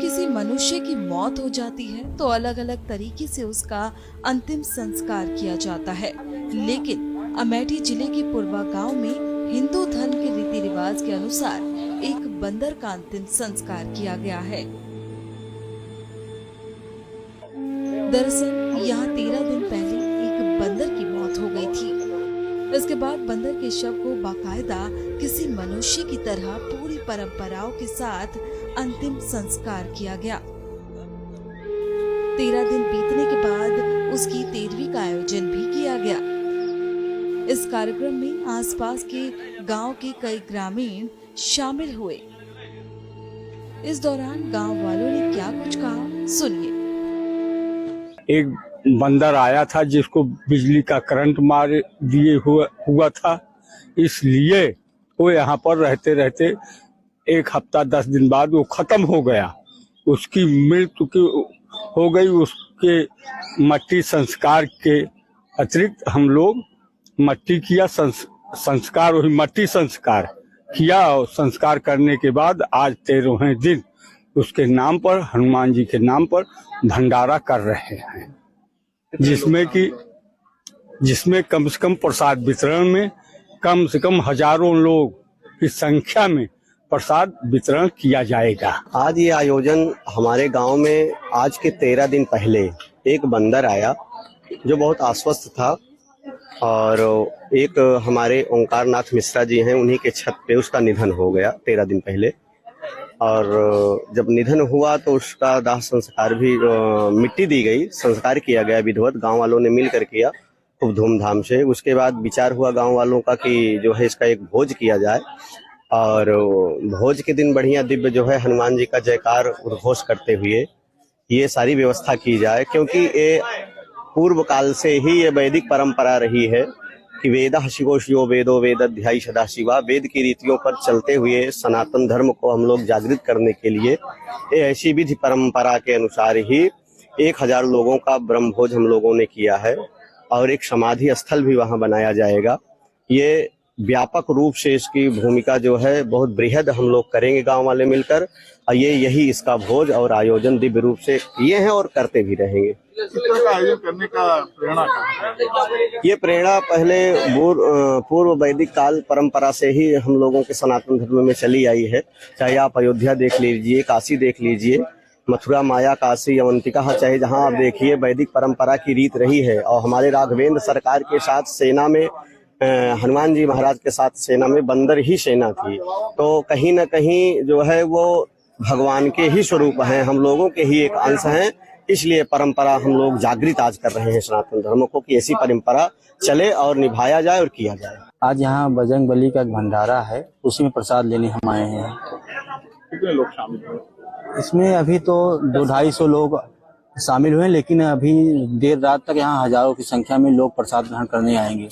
किसी मनुष्य की मौत हो जाती है तो अलग अलग तरीके से उसका अंतिम संस्कार किया जाता है, लेकिन अमेठी जिले के पुरवा गांव में हिंदू धर्म के रीति रिवाज के अनुसार एक बंदर का अंतिम संस्कार किया गया है। दरअसल यहाँ 13 दिन पहले एक बंदर की मौत हो गई थी। इसके बाद बंदर के शव को बाकायदा किसी मनुष्य की तरह पूरी परंपराओं के साथ अंतिम संस्कार किया गया। 13 दिन बीतने के बाद उसकी 13वीं का आयोजन भी किया गया। इस कार्यक्रम में आसपास के गांव के कई ग्रामीण शामिल हुए। इस दौरान गांव वालों ने क्या कुछ कहा, सुनिए। एक बंदर आया था जिसको बिजली का करंट मार दिए हुआ था, इसलिए वो यहाँ पर रहते रहते 1 हफ्ता 10 दिन बाद वो खत्म हो गया। उसकी मृत्यु हो गई। उसके मट्टी संस्कार के अतिरिक्त हम लोग मट्टी किया संस्कार, वही मट्टी संस्कार किया। और संस्कार करने के बाद आज 13वें दिन उसके नाम पर, हनुमान जी के नाम पर भंडारा कर रहे हैं, जिसमें कम से कम प्रसाद वितरण में कम से कम हजारों लोग की संख्या में प्रसाद वितरण किया जाएगा। आज ये आयोजन हमारे गांव में आज के 13 दिन पहले एक बंदर आया जो बहुत अस्वस्थ था, और एक हमारे ओंकार नाथ मिश्रा जी हैं, उन्हीं के छत पे उसका निधन हो गया 13 दिन पहले। और जब निधन हुआ तो उसका दाह संस्कार भी मिट्टी दी गई, संस्कार किया गया विधिवत, गांव वालों ने मिलकर किया खूब धूमधाम से। उसके बाद विचार हुआ गांव वालों का कि जो है इसका एक भोज किया जाए, और भोज के दिन बढ़िया दिव्य जो है हनुमान जी का जयकार उद्घोष करते हुए ये सारी व्यवस्था की जाए, क्योंकि ये पूर्व काल से ही ये वैदिक परंपरा रही है कि वेदः शिवो शिवो वेदो वेदध्यायी सदा शिवा। वेद की रीतियों पर चलते हुए सनातन धर्म को हम लोग जागृत करने के लिए ये ऐसी विधि परंपरा के अनुसार ही 1000 लोगों का ब्रह्मभोज हम लोगों ने किया है, और एक समाधि स्थल भी वहां बनाया जाएगा। ये व्यापक रूप से इसकी भूमिका जो है बहुत बृहद हम लोग करेंगे गांव वाले मिलकर, और यही इसका भोज और आयोजन दिव्य रूप से किए हैं और करते भी रहेंगे। इस तरह का आयोजन करने का प्रेरणा कहाँ है? ये प्रेरणा पहले पूर्व वैदिक काल परंपरा से ही हम लोगों के सनातन धर्म में चली आई है। चाहे आप अयोध्या देख लीजिए, काशी देख लीजिए, मथुरा, माया, काशी, अवंतिका, चाहे जहां आप देखिए, वैदिक परंपरा की रीत रही है। और हमारे राघवेंद्र सरकार के साथ सेना में, हनुमान जी महाराज के साथ सेना में बंदर ही सेना थी। तो कहीं न कहीं जो है वो भगवान के ही स्वरूप हैं, हम लोगों के ही एक अंश हैं। इसलिए परंपरा हम लोग जागृत आज कर रहे हैं सनातन धर्म को, कि ऐसी परंपरा चले और निभाया जाए और किया जाए। आज यहाँ बजरंग बली का भंडारा है, उसी में प्रसाद लेने हम आए हैं। कितने लोग शामिल हुए? इसमें अभी तो 200-250 लोग शामिल हुए, लेकिन अभी देर रात तक यहाँ हजारों की संख्या में लोग प्रसाद ग्रहण करने आएंगे।